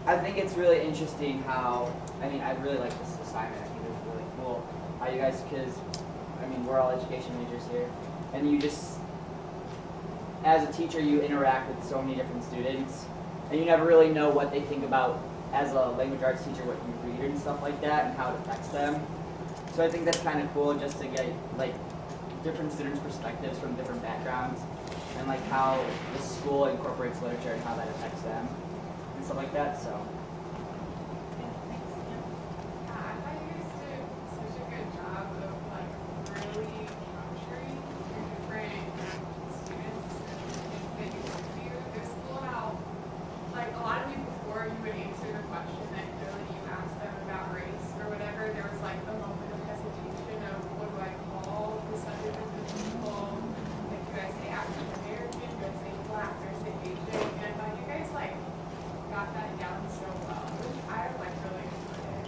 I think it's really interesting how, I really like this assignment. I think it's really cool how you guys, because, we're all education majors here, and you just, as a teacher, you interact with so many different students, and you never really know what they think about, as a language arts teacher, what you read and stuff like that, and how it affects them. So I think that's kind of cool just to get, like, different students' perspectives from different backgrounds, and like how the school incorporates literature and how that affects them and stuff like that. So I thought you guys did such a good job of like really capturing your different students and things that you talk to. It was cool how like a lot of you before you would answer the question that clearly you asked them about race or whatever, there was like a moment of hesitation of what do I call this other group of people? Like do I say African American, do I say black, do I say Asian? And I thought you guys like got that down so well. I like really enjoyed it.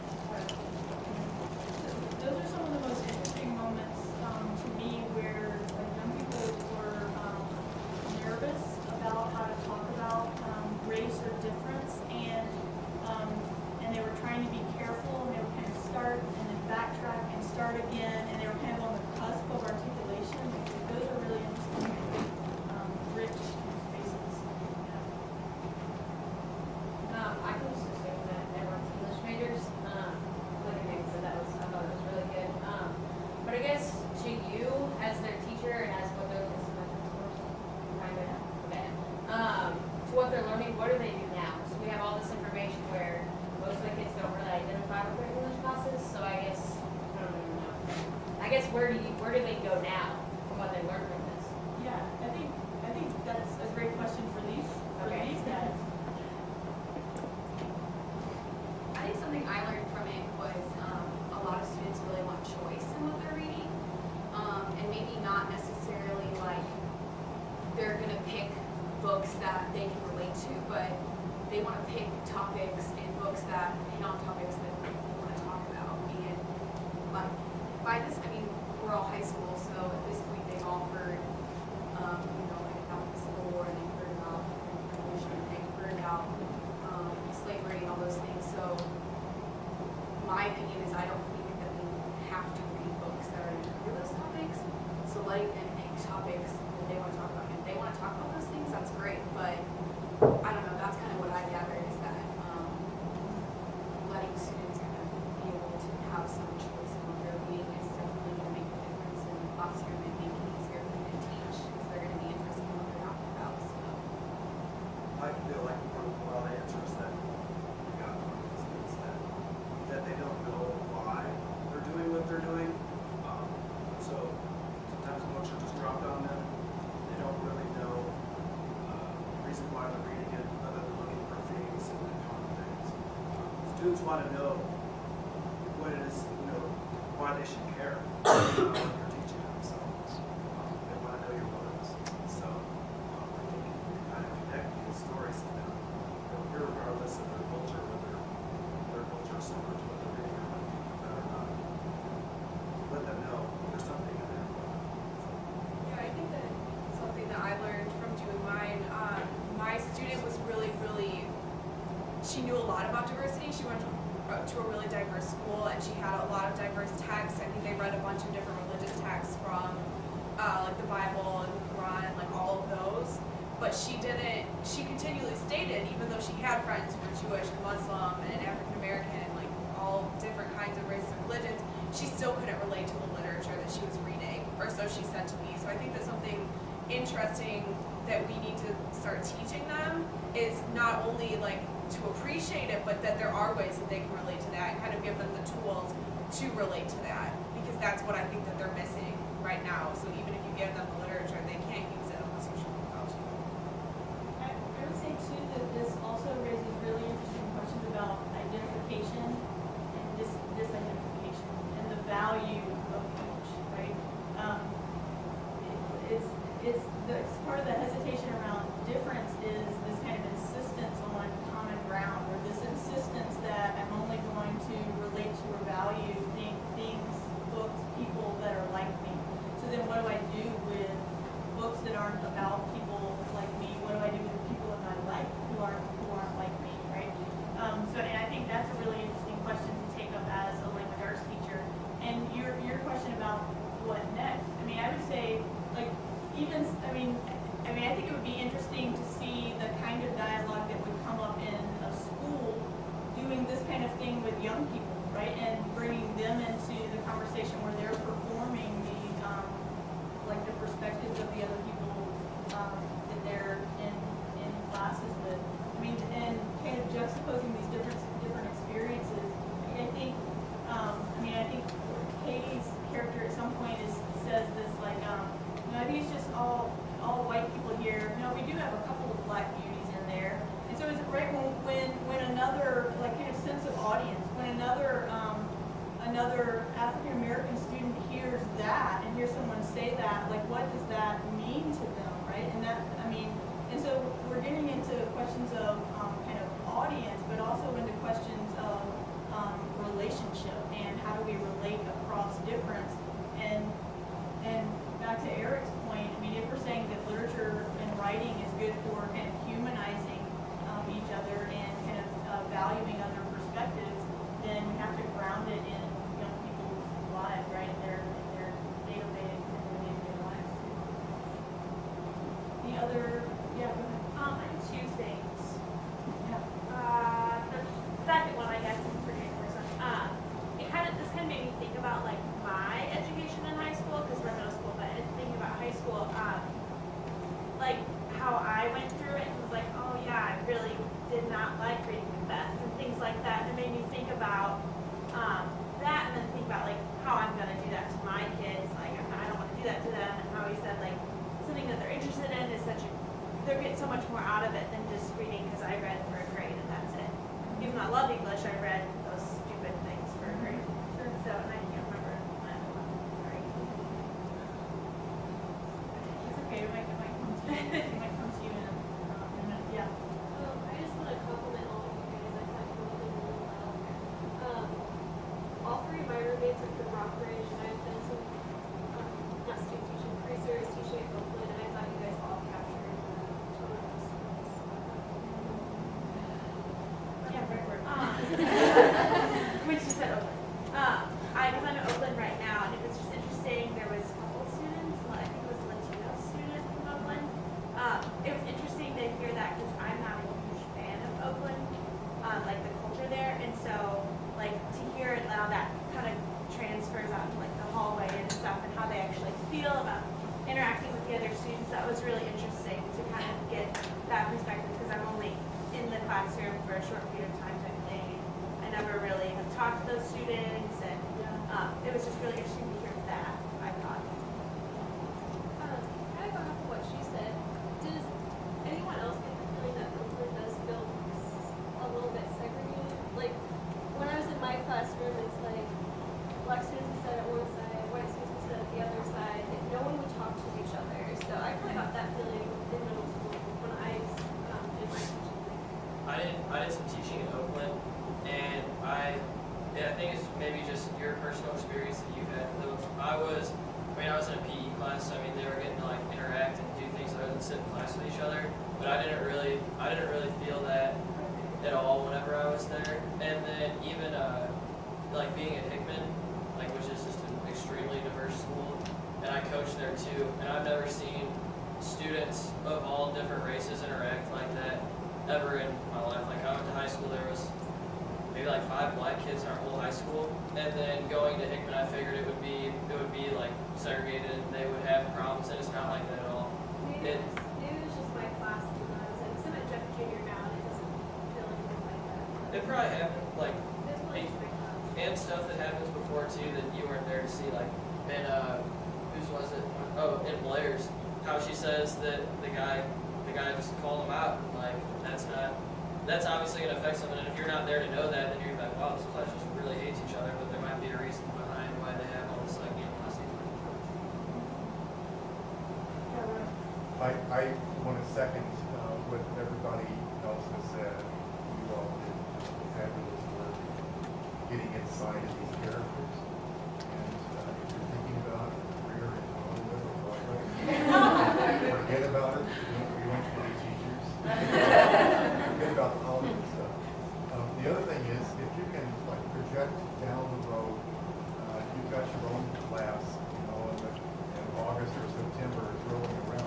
Those are some of the most interesting moments to me where like, young people were nervous about how to talk about race or difference, and they were trying to be careful, and they would kind of start and then backtrack and start again, and they were kind of on the cusp of articulation. Those are really interesting, rich spaces. I can just assume that everyone's English majors. Like Nick said, I thought it was really good. But I guess to you, as their teacher and as what they're to what they're learning, what do they do now? So we have all this information where most of the kids don't really identify with their English classes. So I guess I don't even know. I guess where do they go now from what they learned from this? Yeah, I think that's a great question for these guys. I think something I learned from it was a lot of students really want choice in what they're reading, and maybe not necessarily like they're gonna pick books that they can relate to, but they want to pick topics and books that hit on topics that they want to talk about. And like by this, we're all high school, so at this point they've all heard, like about the Civil War, and they've heard about the Revolution, and they've heard about slavery and all those things. So my opinion is I don't think that we have to read books that are going to cover those topics. So letting them pick topics that they want to talk about. If they want to talk about those things, that's great. But I don't know, that's kind of what I gathered is that letting students kind of be able to have some choice in what they're reading is definitely going to make a difference in the classroom and make it easier for them to teach because they're going to be interested in what they're talking about. So I feel like one of the answers that we got from the students that they don't know why they're doing what they're doing. So sometimes books are just dropped on them. They don't really know the reason why they're reading it, other than looking for things and common things. Students want to know what it is, why they should care about what you're teaching them. So they want to know your motives. So I think you can kind of connect these stories to them, regardless of their culture, whether their culture is similar to what they're reading or not. Let them know there's something in there. Yeah, I think that something that I learned from doing mine, my student was really, she knew a lot about diversity. She went to a really diverse school, and she had a lot of diverse texts. I think they read a bunch of different religious texts from like the Bible and the Quran and like all of those. But she continually stated, even though she had friends who were Jewish and Muslim and African American and like all different kinds of races and religions, she still couldn't relate to the literature that she was reading, or so she said to me. So I think that's something interesting that we need to start teaching them is not only like to appreciate it, but that there are ways that they can relate to that and kind of give them the tools to relate to that, because that's what I think that they're missing right now. So even if you give them the literature, they can't use it unless you show them how to. I would say too that this also raises really interesting questions about identification and disidentification and the value of each, right? It's part of the hesitation around difference is this kind of insistence on common ground, or this insistence that I'm only going to relate to or value things, books, people that are like me. So then what do I do with books that aren't about people like me? What do I do with people in my life who aren't like me, right? even, I think it would be interesting to see the kind of dialogue that would come up in a school doing this kind of thing with young people, right? And bringing them into the conversation where they're performing the perspectives of the other people that they're in classes with. I mean, and kind of juxtaposing these different experiences. I think Katie's character at some point says this like, I think it's just all white people here. We do have a couple of black beauties in there. And so it's right when another like kind of sense of audience, when another African American student hears that and hears someone say that, like what does that mean to them, right? And so we're getting into questions of kind of audience, but also into questions of relationship and how do we relate across difference. And back to Eric's point, if we're saying that literature and writing is good for kind of humanizing each other and kind of valuing other perspectives, then we have to ground it in young people's lives, right? In their day-to-day lives. The other, yeah, go ahead. I have two things. Yeah. The second one, I guess, is forgetting the first one. This kind of made me think about like my education in high school, because we're middle school, but thinking about high school, like how I went through it and was like, oh yeah, I really did not like reading Macbeth and things like that. And it made me think about that, and then think about like how I'm gonna do that to my kids. Like I don't want to do that to them, and how he said like something that they're interested in is they're getting so much more out of it than just reading because I read for a grade and that's it. Even though I love English, I read those stupid things for a grade. So, and I can't remember. Sorry. It's okay, it might come to you. It might come to you in a minute. Yeah. I just want to compliment all of you guys. I thought you were doing really well. All three of my roommates are from Rockbridge, and I've done some, not student teaching, pre-service teaching at Oakland, and I thought you guys all captured children's skills. Yeah, right word. Which you said Oakland. Because I'm at Oakland right now, and it was just interesting. There was a couple students, I think it was a Latino student from Oakland. It was interesting to hear that because I'm not a huge fan of Oakland, like the culture there, and so like to hear it now that kind of transfers out to like the hallway and stuff, and how they actually feel about interacting with the other students. That was really interesting to kind of get that perspective because I'm only in the classroom for a short period of time type thing. I never really have talked to those students, and it was just really interesting to hear that, I thought. Kind of going off of what she said, does anyone else get the feeling that Oakland does feel a little bit segregated? Like, when I was in my classroom, it's like black students would sit at one side, white students would sit at the other side, and no one would talk to each other. So I kind of got that feeling in middle school when I did my teaching. I did some teaching in Oakland, and I think it's maybe just your personal experience that you've had. I was in a PE class, so they were getting to like interact and do things other than sit in class with each other. But I didn't really feel that at all whenever I was there. And then even like being at Hickman, which is just an extremely diverse school, and I coached there too. And I've never seen students of all different races interact like that ever in my life. Like I went to high school, there was maybe like 5 black kids in our whole high school, and then going to Hickman, I figured it would be like segregated, and they would have problems, and it's not like that at all. Maybe it was just my class when I was in. I'm at Jeff Junior now, and it doesn't feel anything like that. It probably happened It's really just my class. and stuff that happens before too that you weren't there to see, like in whose was it? Oh, in Blair's, how she says that the guy just called him out. Like that's obviously gonna affect someone, and if you're not there to know that, then you're like, wow, this class just really hates each other, but there might be a reason behind why they have all this animosity towards each other. I want to second what everybody else has said. You all did fabulous work getting inside of these characters. And if you're thinking about a career in Hollywood or Broadway, forget about it. You won't be teachers. Forget about the Hollywood stuff. The other thing is, if you can project down the road, you've got your own class, in August or September is rolling around.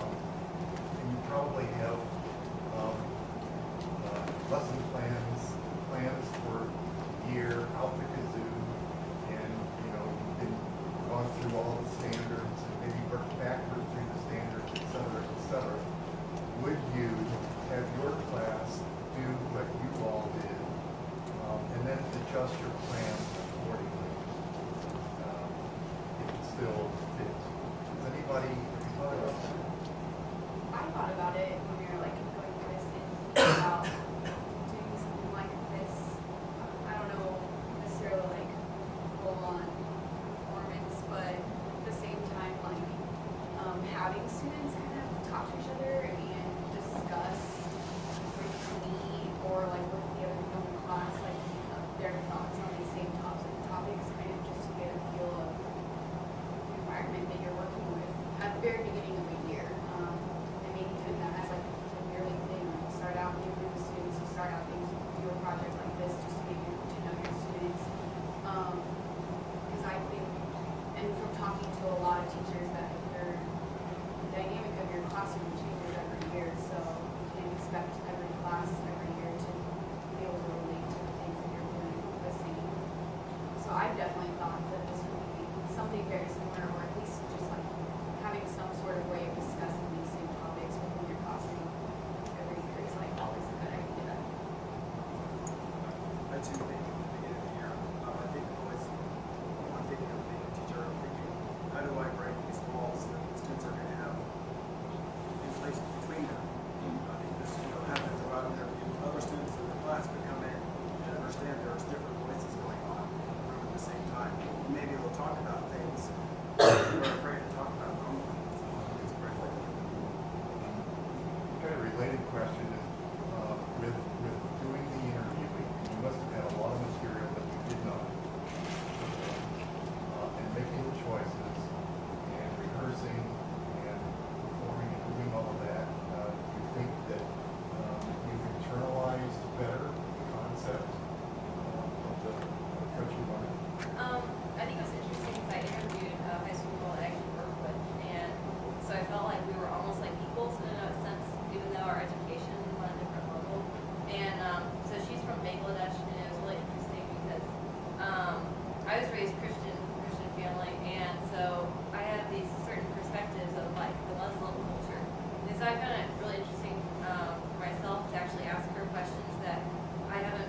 I found it really interesting for myself to actually ask her questions that I haven't,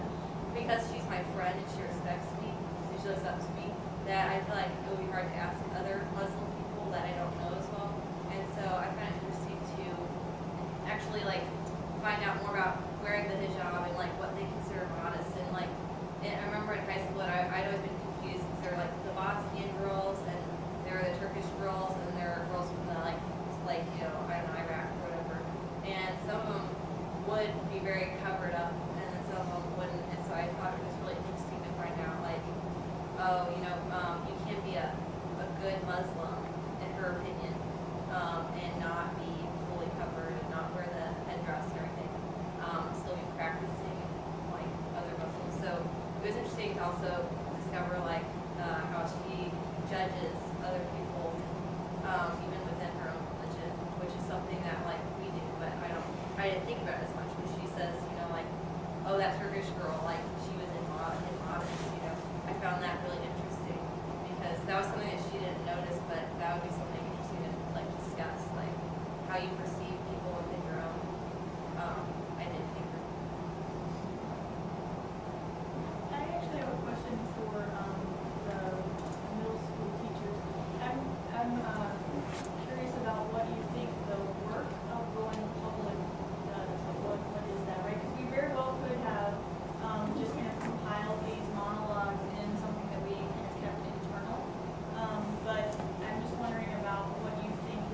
because she's my friend and she respects me and she looks up to me, that I feel like it would be hard to ask other Muslim people that I don't know as well. And so I find it interesting to actually like find out more about wearing the hijab and like what they consider modest. And like, and I remember in high school I'd always been confused because there were like the Bosnian girls and there were the Turkish girls and there were girls from the like you know, I don't know, Iraq or whatever. And some of them would be very covered up and then some of them wouldn't. And so I thought it was really interesting to find out like, oh, you know, you can be a good Muslim in her opinion and not be fully covered and not wear the headdress and everything. Still be practicing like other Muslims. So it was interesting to also discover like how she judges other people even within her own religion, which is something that like we do, but I didn't think about it as much. But she says, you know, like, oh, that Turkish girl, like she was in modest, you know. I found that really interesting because that was something that she didn't notice, but that would be something interesting to like discuss, like how you perceive people within your own identity. I actually have a question for the middle school teachers. I'm curious about what you think the work of going public does. What is that, right? Because we very well could have just kind of compiled these monologues in something that we kind of kept internal. But I'm just wondering about what you think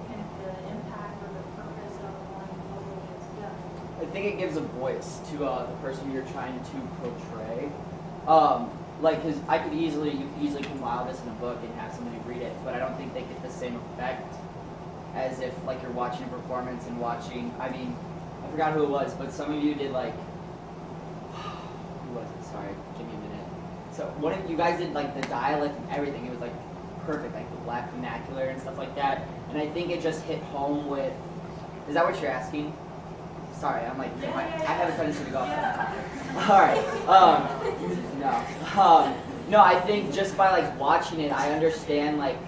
kind of the impact or the purpose of going public is done. I think it gives a voice to the person you're trying to portray. Like, cause you could easily compile this in a book and have somebody read it, but I don't think they get the same effect as if like you're watching a performance and watching. I mean, I forgot who it was, but some of you did like, who was it? Sorry, give me a minute. So one of you guys did like the dialect and everything. It was like perfect, like the black vernacular and stuff like that. And I think it just hit home with. Is that what you're asking? Sorry, I'm like, I have a tendency to go off that topic. All right. No, I think just by like watching it, I understand like,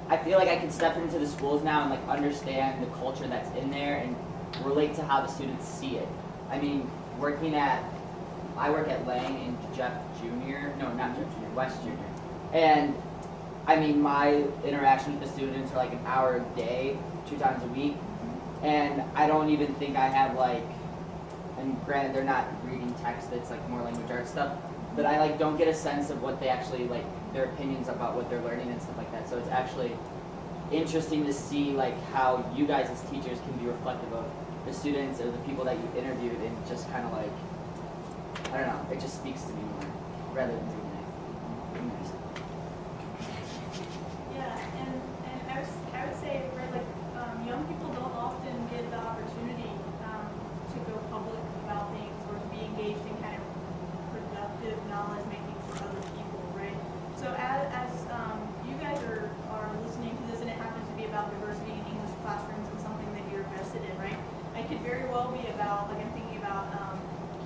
I feel like I can step into the schools now and like understand the culture that's in there and relate to how the students see it. I mean, I work at Lang and Jeff Jr. No, not Jeff Jr. West Jr. And I mean, my interaction with the students are like an hour a day, 2 times a week. And I don't even think I have like, and granted they're not reading text, it's like more language arts stuff, but I like don't get a sense of what they actually like, their opinions about what they're learning and stuff like that. So it's actually interesting to see like how you guys as teachers can be reflective of the students or the people that you interviewed and just kind of like, I don't know, it just speaks to me more rather than reading it. Yeah, and I would say, right, like, young people don't often get the opportunity to go public about things or to be engaged in kind of productive knowledge making for other people, right? So as you guys are listening to this and it happens to be about diversity in English classrooms and something that you're invested in, right? It could very well be about, like I'm thinking about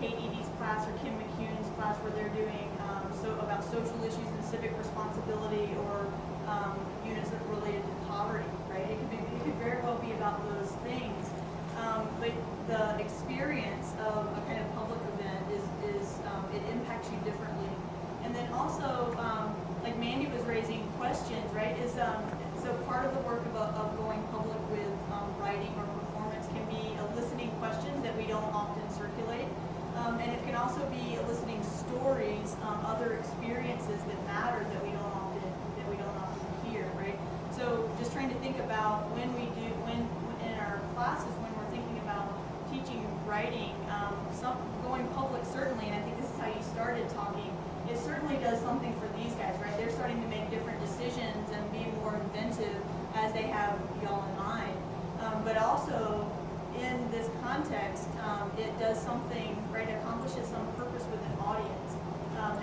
Kate Edie's class or Kim McCune's class where they're doing about social issues and civic responsibility or units that are related to poverty, right? It could very well be about those things. But the experience of a kind of public event is it impacts you differently. And then also, like Mandy was raising questions, right? So part of the work of going public with writing or performance can be eliciting questions that we don't often circulate. And it can also be eliciting stories, other experiences that matter that we don't often hear, right? So just trying to think about when in our classes when we're thinking about teaching writing, going public certainly, and I think this is how you started talking. It certainly does something for these guys, right? They're starting to make different decisions and be more inventive as they have y'all in mind. But also in this context, it does something, right? It accomplishes some purpose with an audience.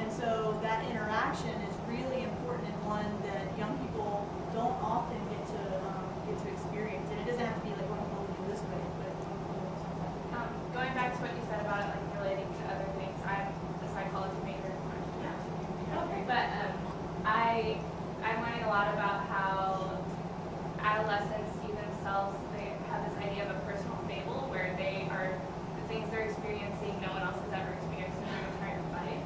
And so that interaction is really important and one that young people don't often get to experience. And it doesn't have to be like going public in this way, but Going back to what you said about it, like relating to other things, I'm a psychology major. okay. But I'm learning a lot about how adolescents see themselves, they have this idea of a personal fable where they are, the things they're experiencing, no one else has ever experienced in their entire life.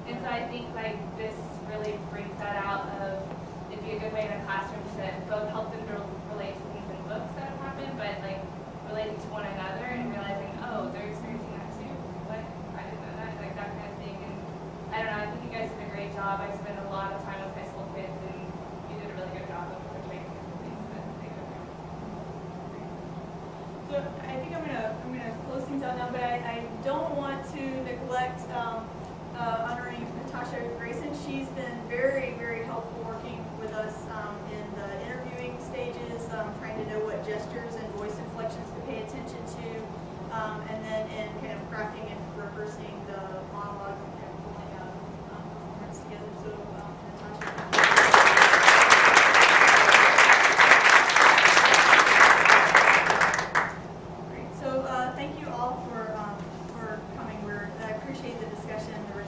And so I think like this really brings that out of, it'd be a good way in a classroom to both help them to relate to things in books that have happened, but like relating to one another and realizing, oh, they're experiencing that too. What? I didn't know that, like that kind of thing. And I don't know, I think you guys did a great job. I spent a lot of time with high school kids and you did a really good job of portraying the things that they go through. So I think I'm gonna close things out now, but I don't want to neglect honoring Natasha Grayson. She's been very, very helpful working with us in the interviewing stages, trying to know what gestures and voice inflections to pay attention to, and then in kind of crafting and rehearsing the monologue and kind of pulling a performance together. So Natasha. Great. So thank you all for coming. I appreciate the discussion, the